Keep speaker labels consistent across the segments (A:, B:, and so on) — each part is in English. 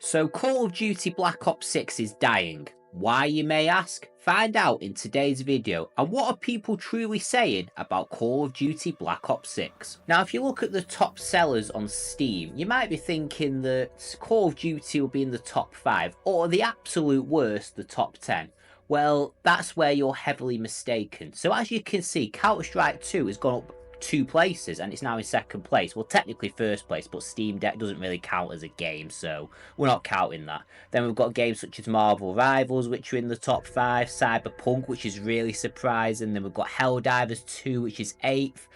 A: So Call of Duty Black Ops 6 is dying. Why, you may ask? Find out in today's video. And what are people truly saying about Call of Duty Black Ops 6? Now, if you look at the top sellers on Steam, you might be thinking that Call of Duty will be in the top 5, or the absolute worst, the top 10. Well, that's where you're heavily mistaken. So as you can see, Counter-Strike 2 has gone up 2 places and it's now in second place. Well, technically first place, but Steam Deck doesn't really count as a game, so we're not counting that. Then we've got games such as Marvel Rivals, which are in the top 5, Cyberpunk, which is really surprising. Then we've got Helldivers 2, which is 8th,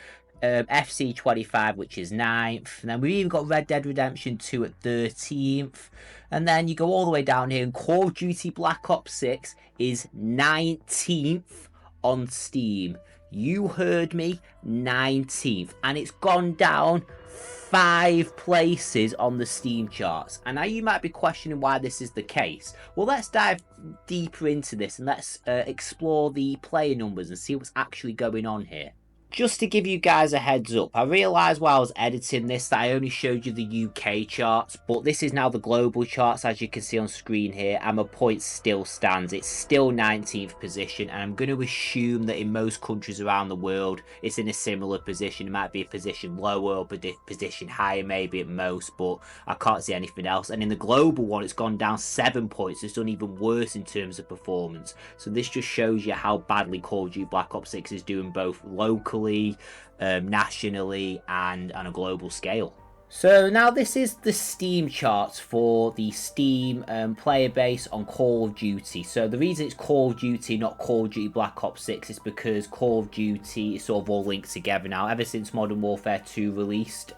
A: FC25, which is 9th, and then we've even got Red Dead Redemption 2 at 13th, and then you go all the way down here and Call of Duty Black Ops 6 is 19th on Steam. You heard me, 19th, and it's gone down 5 places on the Steam charts. And now you might be questioning why this is the case. Well, let's dive deeper into this and let's explore the player numbers and see what's actually going on here. Just to give you guys a heads up, I realised while I was editing this that I only showed you the UK charts, but this is now the global charts, as you can see on screen here, and my point still stands. It's still 19th position, and I'm going to assume that in most countries around the world, it's in a similar position. It might be a position lower or a position higher maybe at most, but I can't see anything else. And in the global one, it's gone down 7 points. It's done even worse in terms of performance. So this just shows you how badly Call of Duty Black Ops 6 is doing both locally, nationally, and on a global scale. So now this is the Steam charts for the Steam player base on Call of Duty. So the reason it's Call of Duty, not Call of Duty Black Ops 6, is because Call of Duty is sort of all linked together now. Ever since Modern Warfare 2 released,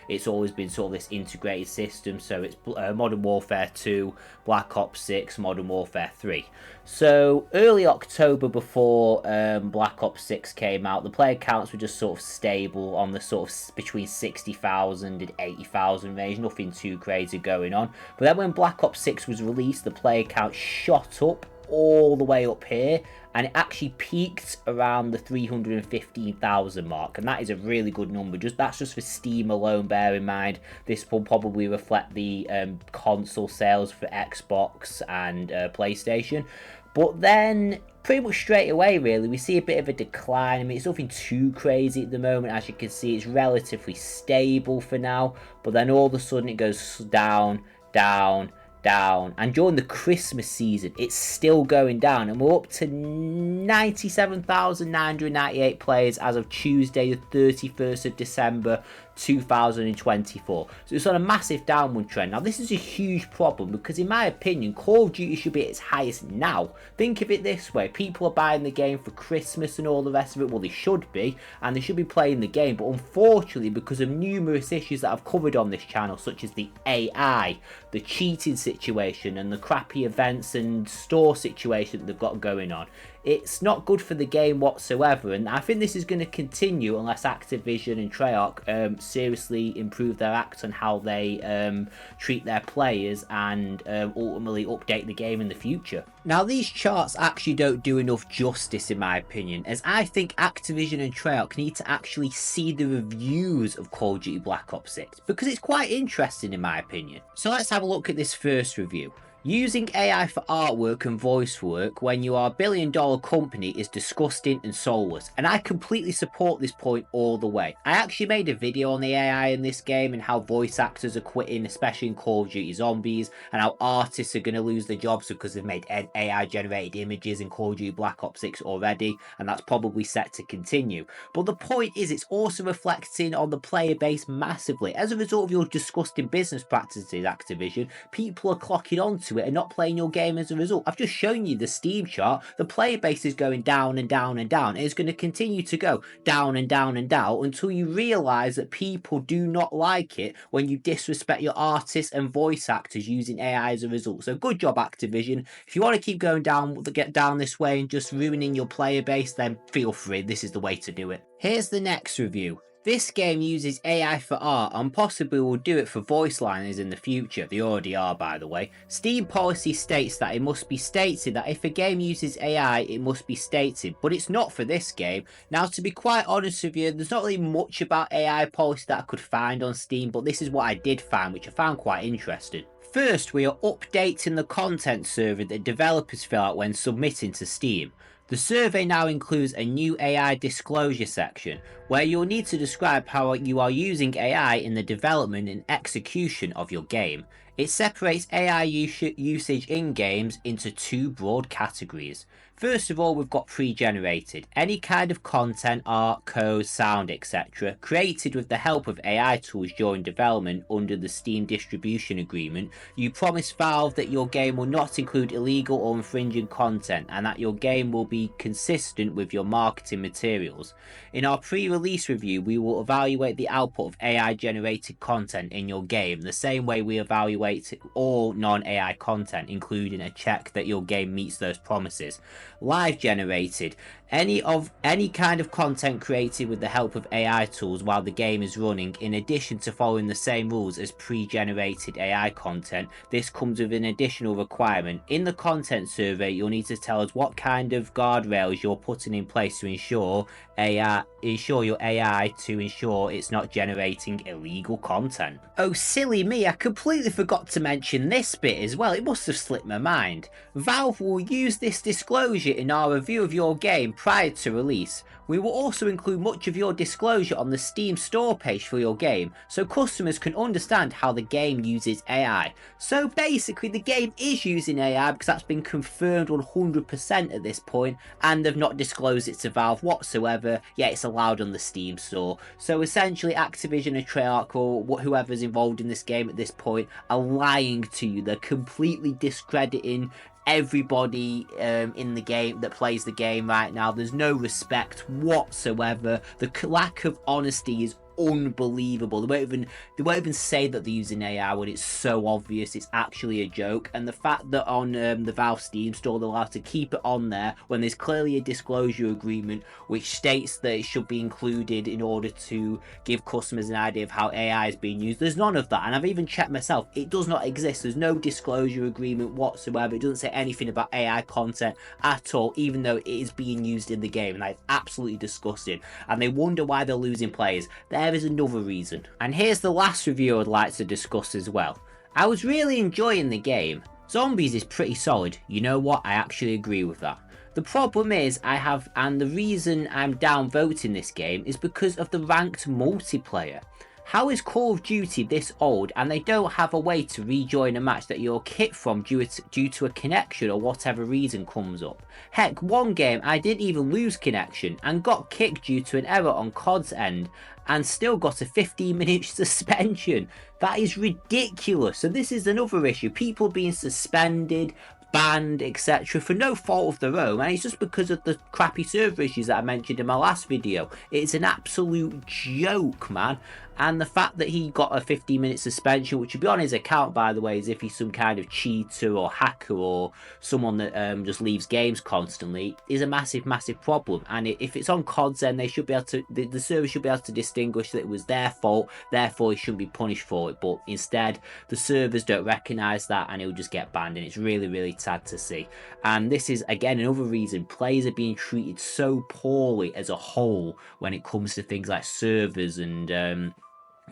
A: it's always been sort of this integrated system. So it's Modern Warfare 2, Black Ops 6, Modern Warfare 3. So early October, before Black Ops 6 came out, the player counts were just sort of stable on the sort of between 60,000 and 80,000 range, nothing too crazy going on. But then when Black Ops 6 was released, the player count shot up all the way up here, and it actually peaked around the 315,000 mark, and that is a really good number. That's just for Steam alone. Bear in mind, this will probably reflect the console sales for Xbox and PlayStation. But then, pretty much straight away, really, we see a bit of a decline. I mean, it's nothing too crazy at the moment. As you can see, it's relatively stable for now. But then all of a sudden, it goes down, down, down. And during the Christmas season, it's still going down. And we're up to 97,998 players as of Tuesday, the 31st of December, 2024. So it's on a massive downward trend. Now this is a huge problem because in my opinion, Call of Duty should be at its highest now. Think of it this way: people are buying the game for Christmas and all the rest of it. Well, they should be, and they should be playing the game, but unfortunately, because of numerous issues that I've covered on this channel, such as the AI, the cheating situation, and the crappy events and store situation that they've got going on, it's not good for the game whatsoever. And I think this is going to continue unless Activision and Treyarch seriously improve their act on how they treat their players and ultimately update the game in the future. Now these charts actually don't do enough justice in my opinion, as I think Activision and Treyarch need to actually see the reviews of Call of Duty Black Ops 6, because it's quite interesting in my opinion. So let's have a look at this first review. Using AI for artwork and voice work when you are a billion-dollar company is disgusting and soulless, and I completely support this point all the way. I actually made a video on the AI in this game and how voice actors are quitting, especially in Call of Duty Zombies, and how artists are going to lose their jobs because they've made AI-generated images in Call of Duty Black Ops 6 already, and that's probably set to continue. But the point is, it's also reflecting on the player base massively. As a result of your disgusting business practices, Activision, people are clocking onto it and not playing your game as a result. I've just shown you the Steam chart. The player base is going down and down and down, and it's going to continue to go down and down and down until you realise that people do not like it when you disrespect your artists and voice actors using AI as a result. So good job, Activision. If you want to keep going down, get down this way and just ruining your player base, then feel free. This is the way to do it. Here's the next review. This game uses AI for art and possibly will do it for voice liners in the future. They already are, by the way. Steam policy states that it must be stated that if a game uses AI, it must be stated, but it's not for this game. Now, to be quite honest with you, there's not really much about AI policy that I could find on Steam, but this is what I did find, which I found quite interesting. First, we are updating the content survey that developers fill out when submitting to Steam. The survey now includes a new AI disclosure section, where you'll need to describe how you are using AI in the development and execution of your game. It separates AI usage in games into two broad categories. First of all, we've got pre-generated. Any kind of content, art, code, sound, etc. created with the help of AI tools during development under the Steam distribution agreement. You promise Valve that your game will not include illegal or infringing content, and that your game will be consistent with your marketing materials. In our pre-release review, we will evaluate the output of AI generated content in your game the same way we evaluate all non-AI content, including a check that your game meets those promises. Live generated. Any kind of content created with the help of AI tools while the game is running, in addition to following the same rules as pre-generated AI content. This comes with an additional requirement. In the content survey, you'll need to tell us what kind of guardrails you're putting in place to ensure your AI to ensure it's not generating illegal content. Oh silly me, I completely forgot to mention this bit as well. It must have slipped my mind. Valve will use this disclosure in our review of your game prior to release. We will also include much of your disclosure on the Steam store page for your game, so customers can understand how the game uses AI. So basically the game is using AI because that's been confirmed 100% at this point, and they've not disclosed it to Valve whatsoever, yet it's allowed on the Steam store. So essentially Activision and Treyarch, or whoever's involved in this game at this point, are lying to you. They're completely discrediting everybody in the game that plays the game right now. There's no respect whatsoever. The lack of honesty is unbelievable. They won't even say that they're using AI when it's so obvious it's actually a joke. And the fact that on the Valve Steam store they're allowed to keep it on there when there's clearly a disclosure agreement which states that it should be included in order to give customers an idea of how AI is being used. There's none of that, and I've even checked myself. It does not exist. There's no disclosure agreement whatsoever. It doesn't say anything about AI content at all, even though it is being used in the game, and that's absolutely disgusting. And they wonder why they're losing players. There is another reason. And here's the last review I'd like to discuss as well. I was really enjoying the game. Zombies is pretty solid. You know what? I actually agree with that. The problem is and the reason I'm downvoting this game is because of the ranked multiplayer. How is Call of Duty this old and they don't have a way to rejoin a match that you're kicked from due to a connection or whatever reason comes up? Heck, one game I didn't even lose connection and got kicked due to an error on COD's end and still got a 15-minute suspension. That is ridiculous. So this is another issue. People being suspended, banned, etc. for no fault of their own, and it's just because of the crappy server issues that I mentioned in my last video. It's an absolute joke, man. And the fact that he got a 15-minute suspension, which would be on his account, by the way, as if he's some kind of cheater or hacker or someone that just leaves games constantly, is a massive, massive problem. And if it's on CODs, then they should be able to, the server should be able to distinguish that it was their fault, therefore he shouldn't be punished for it. But instead, the servers don't recognise that, and he'll just get banned, and it's really, really sad to see. And this is, again, another reason players are being treated so poorly as a whole when it comes to things like servers and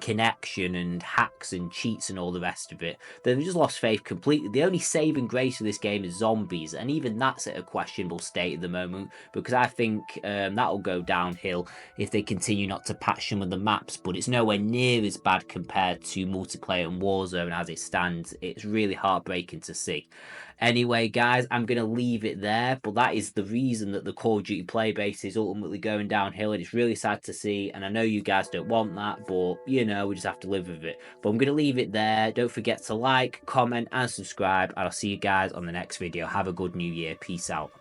A: connection and hacks and cheats and all the rest of it. They've just lost faith completely. The only saving grace of this game is zombies, and even that's at a questionable state at the moment, because I think that'll go downhill if they continue not to patch some of the maps, but it's nowhere near as bad compared to multiplayer and Warzone as it stands. It's really heartbreaking to see. Anyway, guys, I'm going to leave it there, but that is the reason that the Call of Duty player base is ultimately going downhill, and it's really sad to see, and I know you guys don't want that, but, you know, we just have to live with it. But I'm going to leave it there. Don't forget to like, comment, and subscribe, and I'll see you guys on the next video. Have a good new year. Peace out.